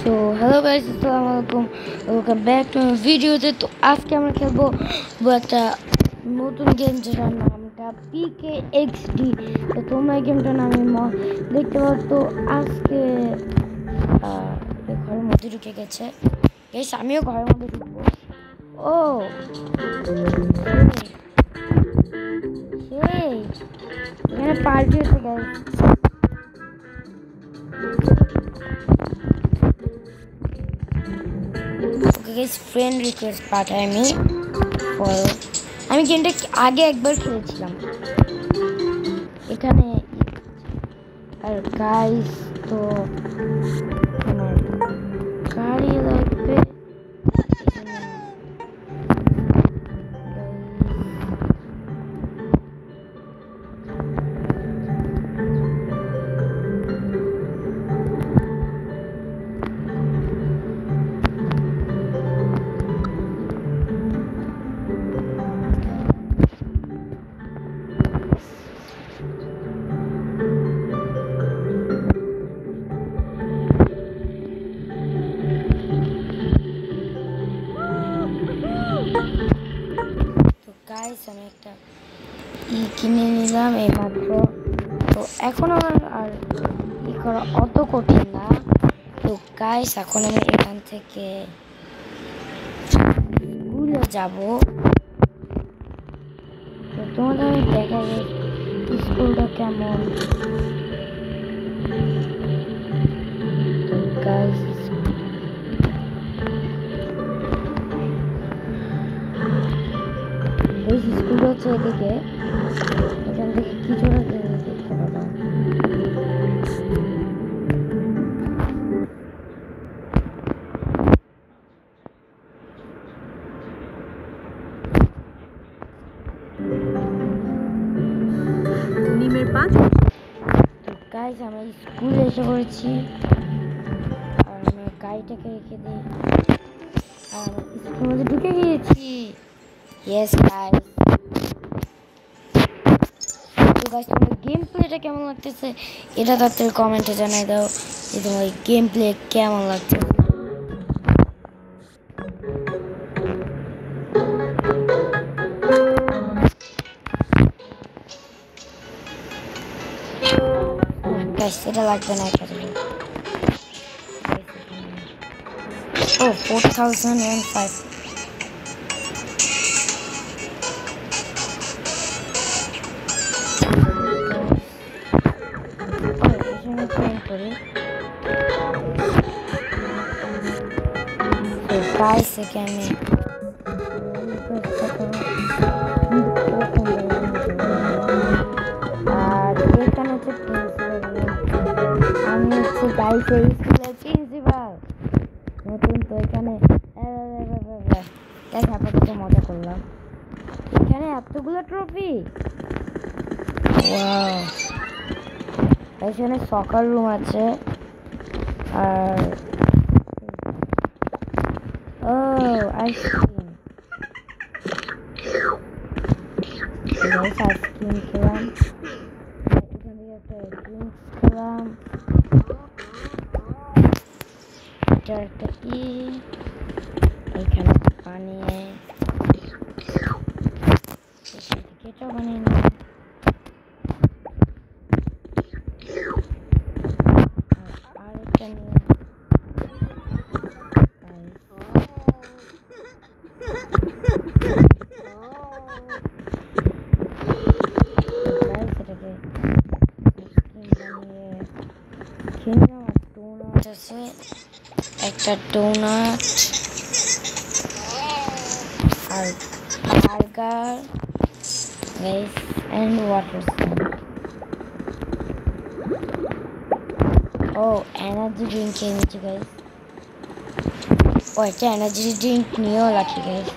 So hello guys, আসসালামু আলাইকুম, welcome back to my ভিডিওতে। তো আজকে আমরা খেলবো একটা নতুন গেম, যেটার নামটা PKXD। তো তোমরা এই গেমটার নামে দেখতে পাচ্ছ। তো আজকে ঘরের মধ্যে ঢুকে গেছে গাইস, আমিও ঘরের মধ্যে ঢুকবো। ও সেই এখানে পার্টি হচ্ছে গাইস। ফ্রেন্ড রিকোয়েস্ট পাঠাই আমি গেমটা আগে একবার খেলেছিলাম এখানে। আর গাইস, তো আমার গাড়ি লাগবে। আমি একটা কিনে নিলাম এইমাত্র। তো এখন আমার আর করা অত কঠিন না। তো গাইস, এখন আমি এখান থেকে স্কুলে যাব। তো তোমাদের আমি দেখাই স্কুলটা কেমন। তো গাইস, এই স্কুলটা হচ্ছে এদিকে। এখান থেকে কিছুটা দেখতে পাবো। তো গাইস, আমরা স্কুলে এসে পড়েছি। আর আমি গাড়িটাকে রেখে দিই। আর স্কুলের মধ্যে ঢুকে গিয়েছি। Yes guys. তো গাইস, তোমার গেম প্লেটা কেমন লাগতেছে এটা তাড়াতাড়ি কমেন্টে জানাই দাও যে তোমার গেম প্লে কেমন লাগছে। গাইস, এটা লাগবে না এখানে। ও 4005। गाइस के আমি আর এখানে হচ্ছে আমি হচ্ছে গাইস এই স্কুলের প্রিন্সিপাল নতুন। তো এখানে আপাতত মজা করলাম। এখানে এতগুলো ট্রফি, ওয়াও। এখানে সকার রুম আছে। আর আইসক্রিম, আইসক্রিম খেলাম। এখান থেকে একটা ড্রিঙ্কস খেলাম। এটা একটা কি, এখানে পানি, এটাও বানিয়ে নিলাম। আর একটা নিয়ে একটা ডোনাট আর বার্গার গাইস এন্ড ওয়াটার। ও এনার্জি ড্রিঙ্ক খেয়ে নিচ্ছি গাইস। ও একটা এনার্জি ড্রিঙ্ক নিয়েও রাখি গাইস।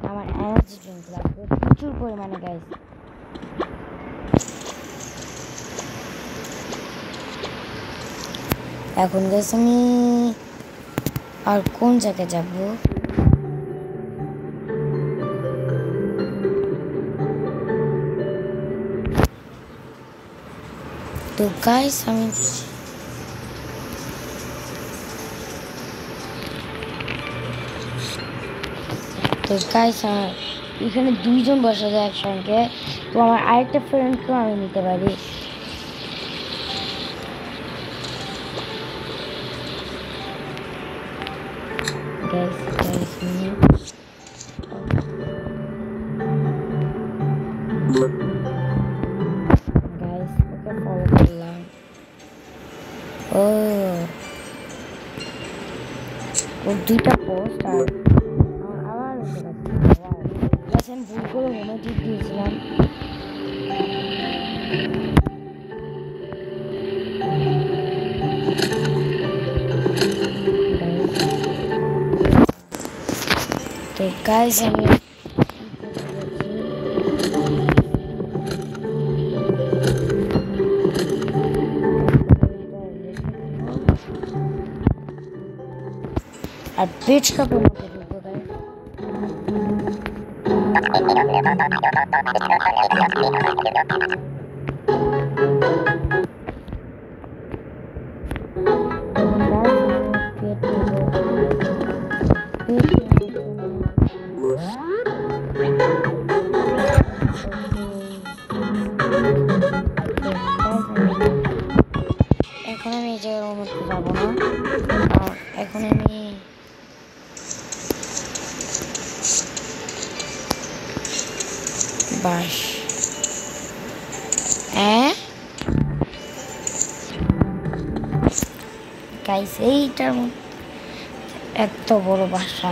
আমার এনার্জি ড্রিঙ্ক লাগবে প্রচুর পরিমাণে গাইস। এখন গাইস আমি আর কোন জায়গায় যাব? তো গাইস, আমি তো গাইস এখানে দুইজন বসা যায় একসঙ্গে, তো আমার আরেকটা ফ্রেন্ডকেও আমি নিতে পারি। গাইস ওকে ফলো করলাম। ওর দুইটা পোস্ট আর আবার আমি ভুল করে হোমে টিপ দিয়েছিলাম। তো গাইস আমি আর পেজ শপের মধ্যে ঢুকবো গাইস। এখন আমি এই জায়গার মধ্যে যাবো না, আর এখন আমি বাস গাইস এইটার মধ্যে এত বড় বাসা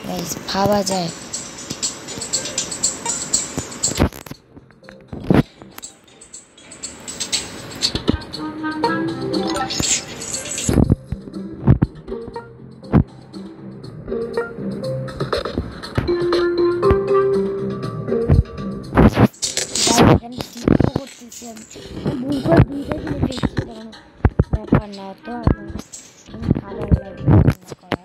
গাইস ভাবা যায়। ব্যাপার না তো ভালো লাগে করা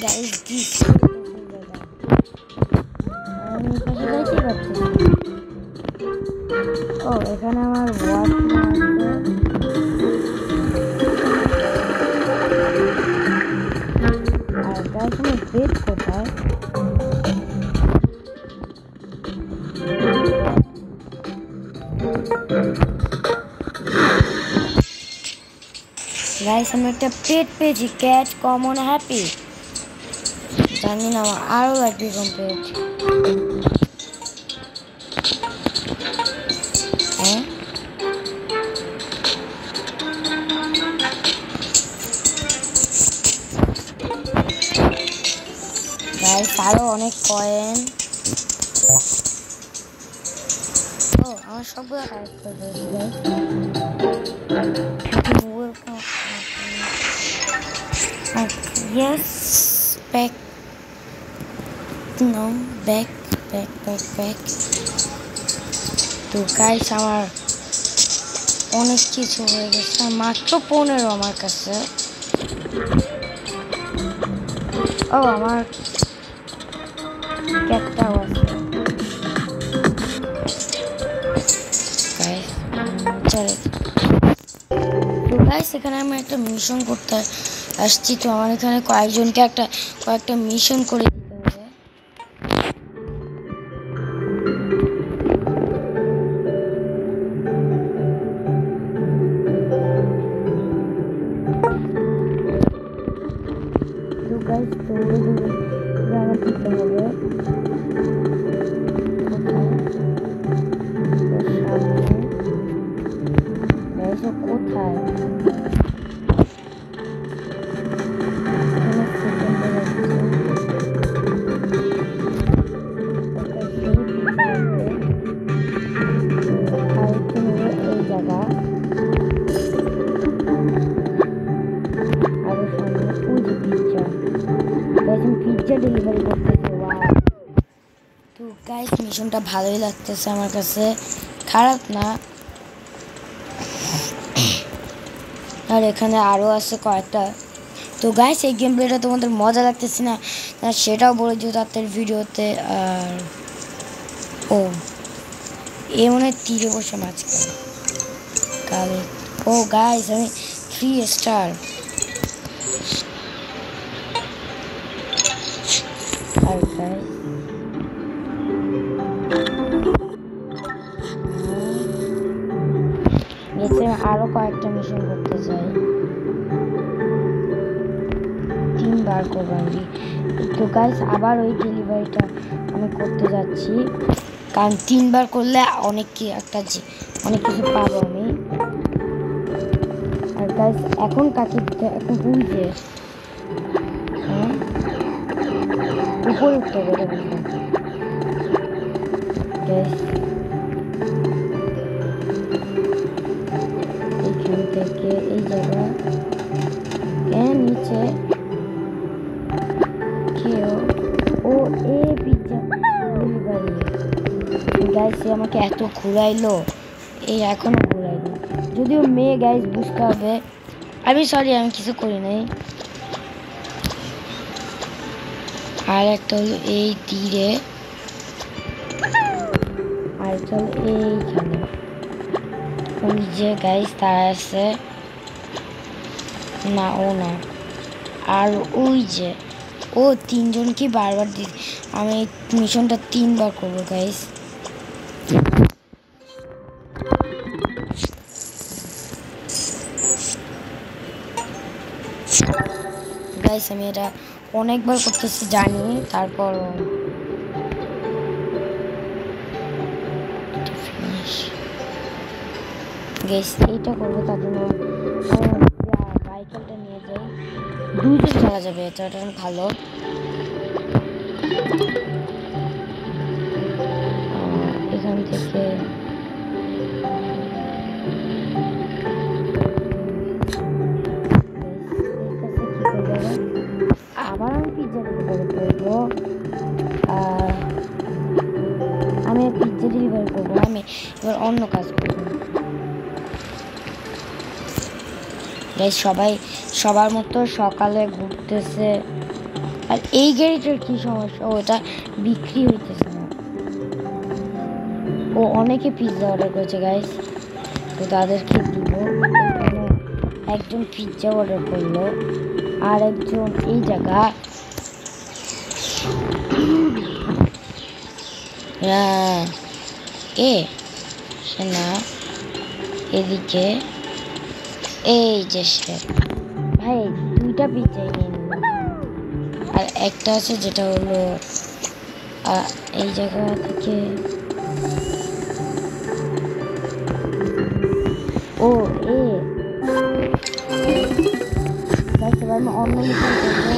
গাইস দিস আমি কাছে যাইতে পারছি। ও এখানে আমার ওয়াচম্যান আছে। আর গাইস আমার বেড কোথায়? গাইস আমি একটা পেট পেয়েছি, ক্যাট কমন হ্যাপি। জানি না আমার আরো লাগবে কমপ্লিট। গাইস আরো অনেক কয়েন। ও আমার সবগুলো কালেক্ট করে দিয়েছি guys. Yes, back. No, back. তো গাইস আমার অনেক কিছু হয়ে গেছে, মাত্র 15 আমার কাছে। ও আমার ক্যাটটাও আছে গাইস। চলো তো গাইস এখানে আমি একটা মিশন করতে আসছি, তো আমার এখানে কয়েকজনকে কয়েকটা মিশন করে দিতে হবে। তো গাইস তো আমার দিতে হবে কোথায় পিজ্জা ডেলিভারি করতেছে। তো গাইস মিশনটা ভালোই লাগতেছে আমার কাছে, খারাপ না। আর এখানে আরও আছে কয়েকটা। তো গাইস এই গেম প্লেটা তোমাদের মজা লাগতেছে না সেটাও বলে দিও তাদের ভিডিওতে। আর ও এ মনে হয় তীরে বসে মাছ কালে। ও গাইস আমি 3 স্টার আর গাইস এতে আরো কয়েকটা মিশন করতে চাই, 3বার করবো আমি। তো গাইস আবার ওই ডেলিভারিটা আমি করতে যাচ্ছি, কারণ 3বার করলে অনেক কিছু পাবো আমি। আর গাইস এখন কাকে দিতে, এখন বুঝে উপরে উঠতে হবে গাইস। এইখান থেকে এই জায়গা নিচে ও এ পিজ্জা ডেলিভারি। গাইস আমাকে এত ঘুরাইলো, এই এখনো ঘুরাইলো, যদিও মেয়ে গাইস বুঝতে হবে। আমি কিছু করি নাই। আর একটা হলো এই তীরে, আর একটা হলো এইখানে। ওই যে গাইস তারা আছে না, ও না, আর ওই যে ও 3জনকে বারবার দিই। আমি মিশনটা 3বার করবো গাইস। গাইস আমি এটা অনেকবার করতেছি জানি, তারপর গাইস এইটা করবো, তার জন্য বাইকেলটা নিয়ে যাই, 2জন চলা যাবে, এটা ভালো। এখান থেকে আবার আমি পিজ্জা ডেলিভারি করবো, আমি পিজ্জা ডেলিভারি করবো, আমি এবার অন্য কাজ করবো। সবার মতো সকালে ঘুরতেছে, আর এই গাড়িটার কি সমস্যা, ওটা বিক্রি হইতেছে না। ও অনেকে পিজ্জা অর্ডার করেছে গাইস, তো তাদেরকে দিব। একজন পিজ্জা অর্ডার করলো, আর একজন এই জায়গা সে না, এদিকে এই যে সে ভাই 2টা পিজ্জাই নিয়ে নিল। আর একটা আছে যেটা হলো এই জায়গা থেকে, ও এবার আমি অন্য মিশন করবো।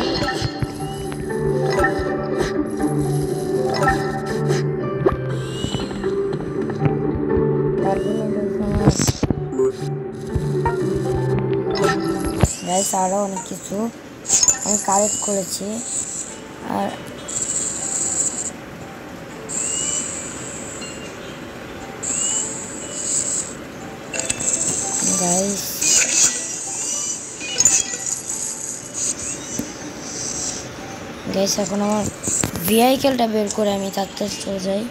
গাইস আরো অনেক কিছু আমি কালেক্ট করেছি। আর গাইস এখন আমার ভেহিকেলটা বের করে আমি তাড়াতাড়ি চলে যাই।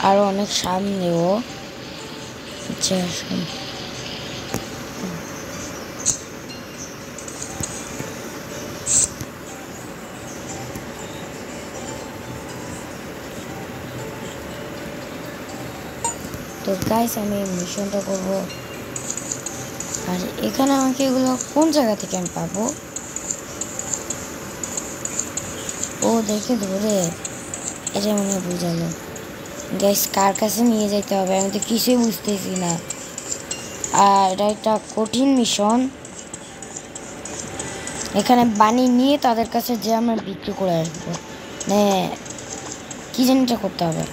আরো অনেক সামনেও তো গাইস আমি মিশনটা করব। আর এখানে আমাকে এগুলো কোন জায়গা থেকে আমি পাবো? ও দেখে ধরে এটা মনে বুঝালো। গ্যাস কার কাছে নিয়ে যেতে হবে আমি তো কিছুই বুঝতেছি না। আর এটা একটা কঠিন মিশন, এখানে বানিয়ে নিয়ে তাদের কাছে যে আমরা বিক্রি করে আসবো। মানে কি জানিটা করতে হবে।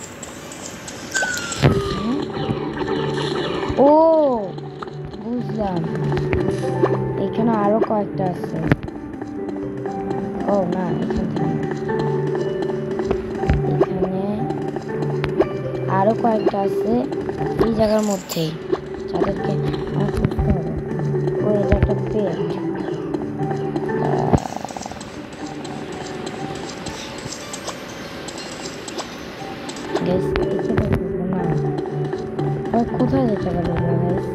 ও বুঝলাম, এখানে আরো কয়েকটা আছে। ও না, এখানে আরো কয়েকটা আছে এই জায়গার মধ্যেই, যাদেরকে আমার খুঁজতে হবে। ও এটা একটা পেট। কোথায় যেতে পারবো গাইস?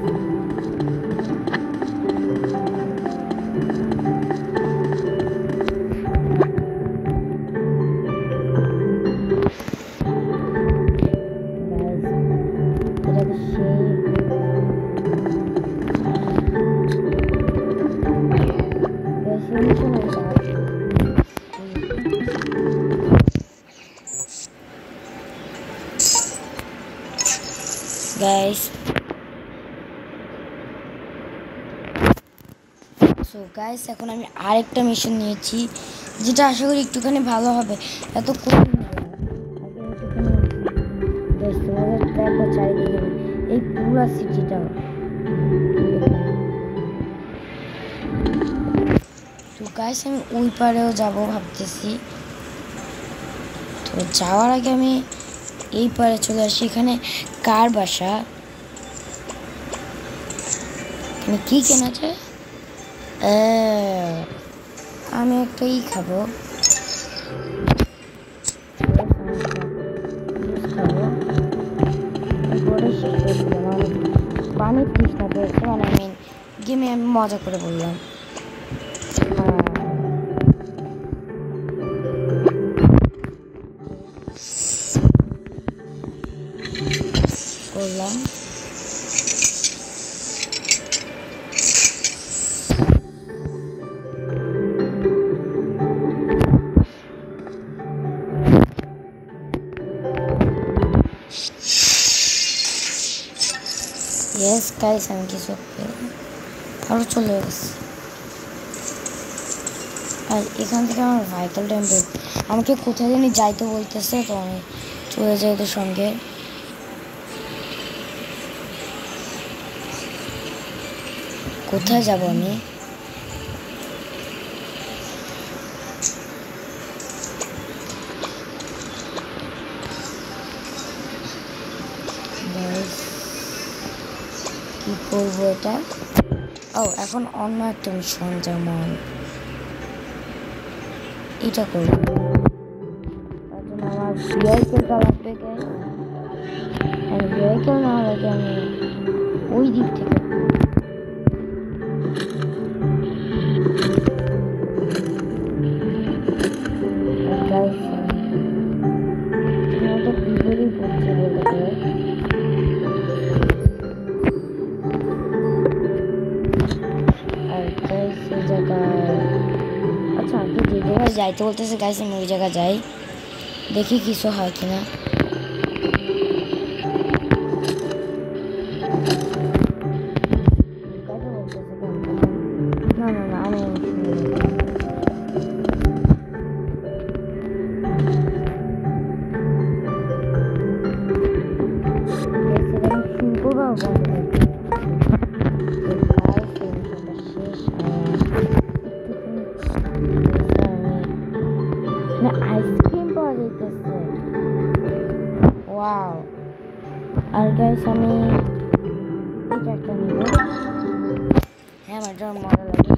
গাইস। সো গাইস এখন আমি আরেকটা মিশন নিয়েছি, যেটা আশা করি একটুখানি ভালো হবে, এত কঠিন হবে না। দেখো চারিদিকে এই পুরো সিটিটা। তো গাইস আমি ওই পারেও যাবো ভাবতেছি। তো যাওয়ার আগে আমি এই পারে চলে আসি। এখানে কার বাসা? এখানে কি কেনা যায়? আমি একটাই খাবো। পানির তৃষ্ণা পেয়েছে, মানে আমি গেমে আমি মজা করে বললাম। করলাম ইয়েস গাইস, আমি কিছু আরও চলে গেছি। আর এখান থেকে আমার ভাইটাল টেম্পল আমাকে কোথায় জানি যাইতে বলতেছে, তো আমি চলে যাই ওদের সঙ্গে। কোথায় যাব আমি? কি করবো এটা? ও এখন অন্য একটা মিশন, যেমন এটা করবো। তার জন্য আমার ভিআইকেলটা লাগবে। ভিআইকেল না লাগে আমি ওই দিক থেকে বিপরীত করছে বলতে। সেই জায়গায় আচ্ছা আমি যে জায়গায় যাইতে বলতেছে গাইস, আমি ওই জায়গায় যাই, দেখি কিছু হয় কিনা। না না না আমি আইসক্রিম পাওয়া যাইতেছে। ওয়াও। আর গাইস আমি এটা একটা নিব। হ্যাঁ আমার এটা মজা লাগে,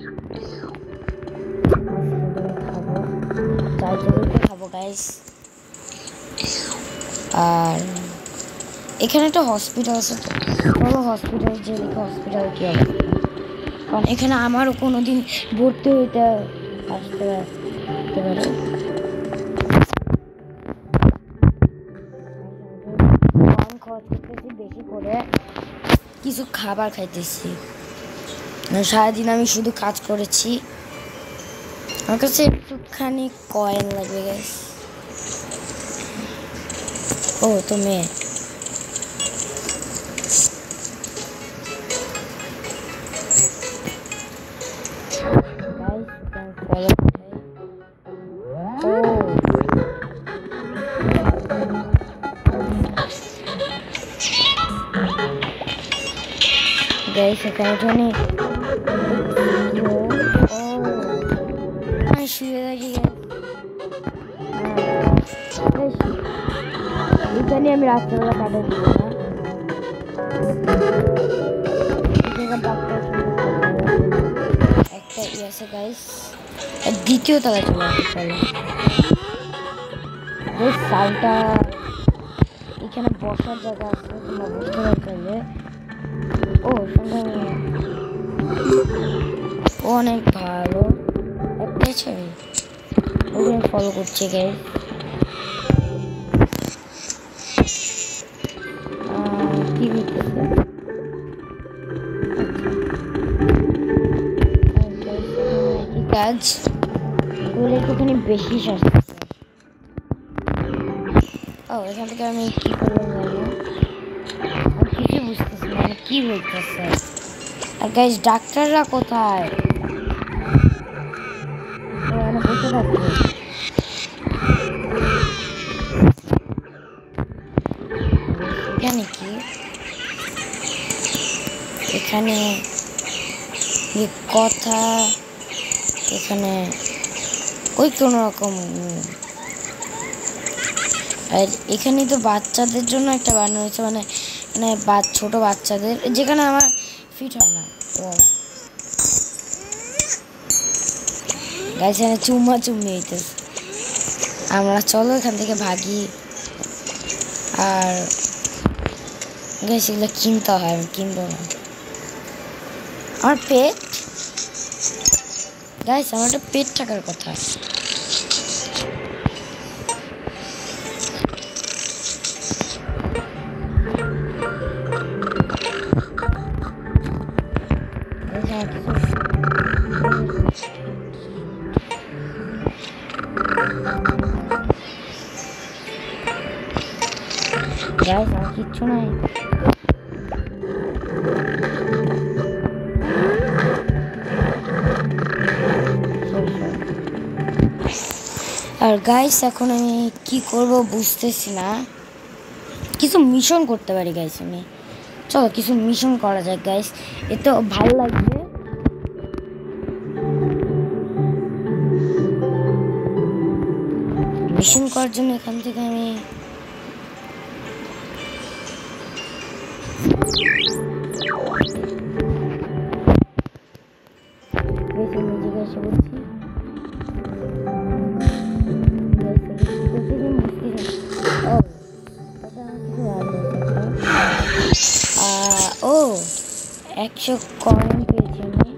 খাবো, চাইতে খাবো গাইস। আর এখানে একটা হসপিটাল আছে, বড় হসপিটাল, যে দেখে হসপিটাল কি হবে, কারণ এখানে আমারও কোনো দিন ভর্তি হইতে আসতে পারে। খরচ করতেছি বেশি করে, কিছু খাবার খাইতেছি। সারাদিন আমি শুধু কাজ করেছি, আমার কাছে একটুখানি কয়েন লাগবে গাইস। ও তো মেয়ে, গাইস এখানে জানি আমি শুয়ে থাকি। এখানে আমি রাত্রেবেলা কাটাই দিব না, একটা ই আছে গাইস, দ্বিতীয় তলায় চলে আসে। চলো বেশ সাউন্ডটা, এখানে বসার জায়গা আছে, তোমরা বুঝতে পারলে। ও সুন্দর, অনেক ভালো একটা ছবি, ওকে ফলো করছে গাইস। কি হইতেছে কাজ করে একটুখানি বেশি সস্তা। ও এখান থেকে আমি কি করলাম জানো, আর কিছু কি বলতেছে? আর গাইস ডাক্তাররা কোথায়? এখানে বসে থাকবে। এখানে কি? এখানে কথা, এখানে ওই কোনো রকম। আর এখানে তো বাচ্চাদের জন্য একটা বানানো হয়েছে, মানে ছোট বাচ্চাদের, যেখানে আমার ফিট হয় না। তো গাইস এখানে চুম্মা চুম্মি হইতেছে। আমরা চলো এখান থেকে ভাগি। আর গাইস এগুলো কিনতে হয়, আমি কিনবো না। আমার পেট, গাইস আমার একটা পেট থাকার কথা। গাইস আমার কিচ্ছু নাই। আর গাইস এখন আমি কি করব বুঝতেছি না। কিছু মিশন করতে পারি গাইস আমি। চলো কিছু মিশন করা যাক গাইস, এতে ভালো লাগবে। মিশন করার জন্য এখান থেকে আমি ও 100 কয়েন পেয়েছি আমি।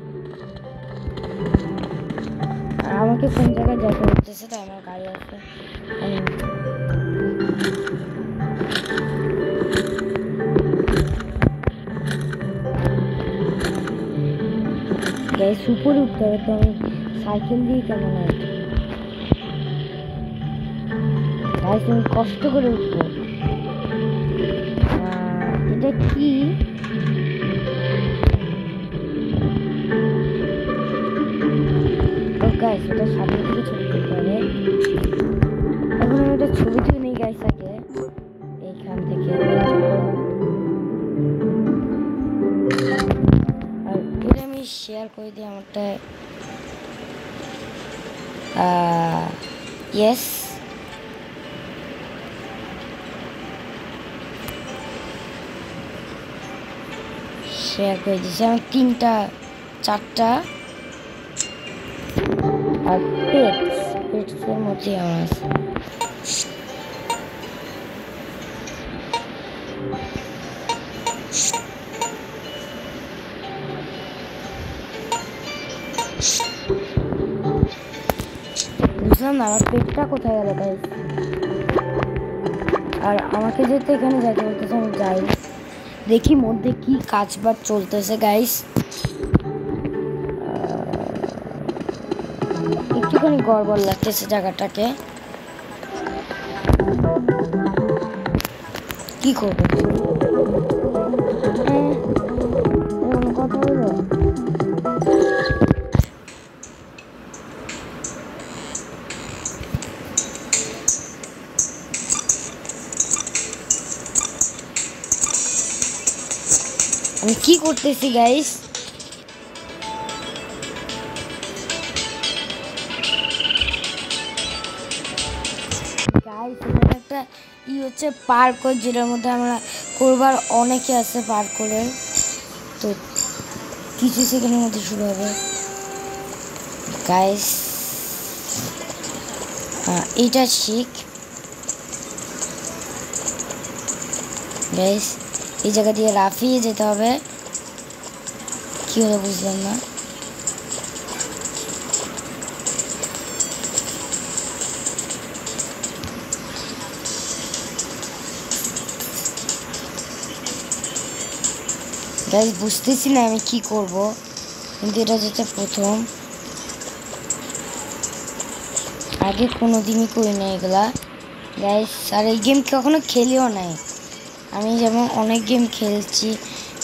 আর আমাকে কোন জায়গায় যেতে হচ্ছে, তাই আমার গাড়ি আছে। গাইস উপরে উঠতে হবে, তো আমি সাইকেল দিয়ে কেমন আছে গাইস, আমি কষ্ট করে উঠবো। এটা কি? গাইস এটা সামনে থেকে ছবি তুলতে হবে। এখন আমি এটা ছবি তুলে নিই গাইস আগে এইখান থেকে। আর এটা আমি শেয়ার করে দিই আমারটা। ইয়েস, শেয়ার করে দিয়েছি। আমার 3টা 4টা আর পেটসের মধ্যে আমার আছে। বুঝলাম না আমার পেটটা কোথায় গেল গাইস। আর আমাকে যেতে এখানে যাইতে বলতেছে, আমি যাই দেখি মধ্যে কি কাজবাজ চলতেছে গাইস। একটুখানি গড়বড় লাগতেছে জায়গাটাকে। কি করবো? কথা হলো আমি কি করতেছি গাইস? একটা হচ্ছে পার্ক, যেটার মধ্যে আমরা করবার অনেকে আছে পার্ক করে। তো কিছু সেকেন্ডের মধ্যে শুরু হবে গাইস। এইটা শিখ গাইস, এই জায়গা দিয়ে লাফিয়ে যেতে হবে। কি হলো বুঝলাম না। গাইস বুঝতেছি না আমি কি করব, কিন্তু এটা যেটা প্রথম, আগে কোনোদিনই করি না এগুলা গাইস। আর এই গেম কখনো খেলিও নাই আমি, যেমন অনেক গেম খেলছি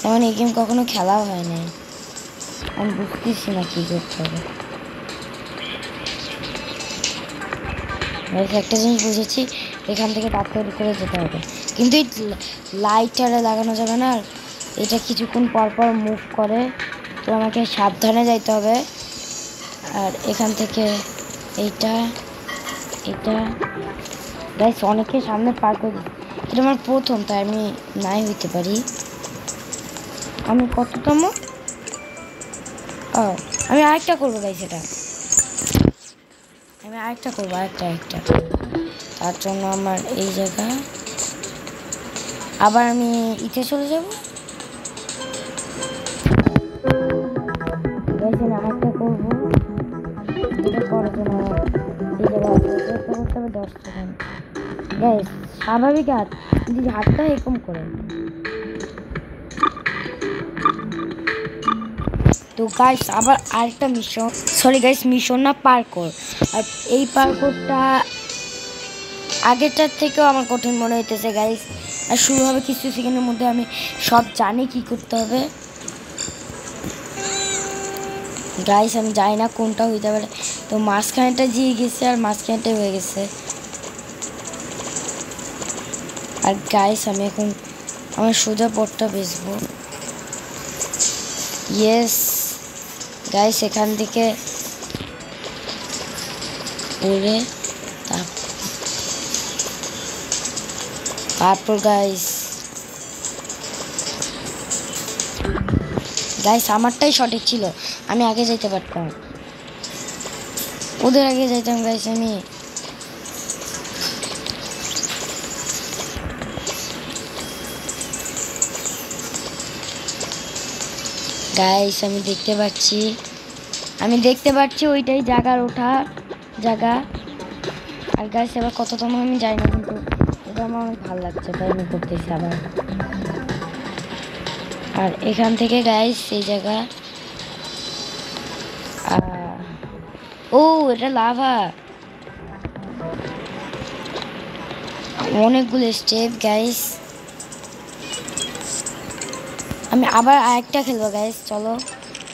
যেমন এই গেম কখনো খেলাও হয় নাই, আমি বুঝতেছি না কী করতে হবে। একটা জিনিস বুঝেছি, এখান থেকে তাড়াতাড়ি করে যেতে হবে, কিন্তু এই লাইটারে লাগানো যাবে না। আর এটা কিছুক্ষণ পর পর মুভ করে, তো আমাকে সাবধানে যাইতে হবে। আর এখান থেকে এইটা এটা গাইস অনেকের সামনে পার করে দিই, এটা আমার প্রথম, তাই আমি নাই হইতে পারি। আমি কততম? ও আমি আরেকটা করবো গাইস, এটা আমি আরেকটা করবো, আরেকটা তার জন্য আমার এই জায়গা আবার আমি ইতে চলে যাব। আমি আরেকটা করবো, এটা করার জন্য এই জায়গা করতে হবে 10 সেকেন্ড। গাইস স্বাভাবিক হাত, যদি হাতটা এরকম করে। তো গাইস আবার আরেকটা মিশন, সরি গাইস মিশন না, পার্কর। আর এই পার্করটা আগেরটার থেকেও আমার কঠিন মনে হইতেছে গাইস। আর শুরু হবে কিছু সেকেন্ডের মধ্যে, আমি সব জানি কি করতে হবে গাইস। আমি জানি না কোনটা হইতে পারে, তো মাঝখানেটা জিয়ে গেছে আর মাঝখানেটা হয়ে গেছে। আর গাইস আমি এখন আমার সোজা পথটা বেচবো। ইয়েস গাইস, এখান থেকে উড়ে তারপর গাইস আমারটাই সঠিক ছিল, আমি আগে যেতে পারতাম, ওদের আগে যাইতাম গাইস। আমি দেখতে পাচ্ছি ওইটাই জায়গার ওঠার জায়গা। আর গাইস এবার কততম আমি জানি না, কিন্তু এটা আমার অনেক ভালো লাগছে, তাই আমি করতেছি আবার। আর এখান থেকে গাইস এই জায়গা, ও এটা লাভা, অনেকগুলো স্টেপ গাইস। আমি আবার আরেকটা খেলবো গাইস, চলো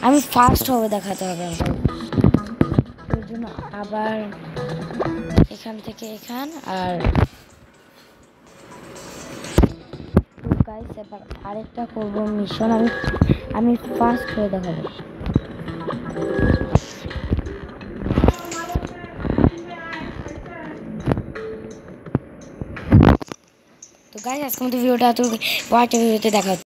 আমি ফার্স্ট হবে দেখাতে হবে আমাকে। এর জন্য আবার এখান থেকে এখান, আর গাইস এবার আরেকটা করবো মিশন, আমি ফার্স্ট হয়ে দেখাবো। তো গাইস আজকের মতো ভিডিওটা, তো পরের ভিডিওতে দেখা হচ্ছে।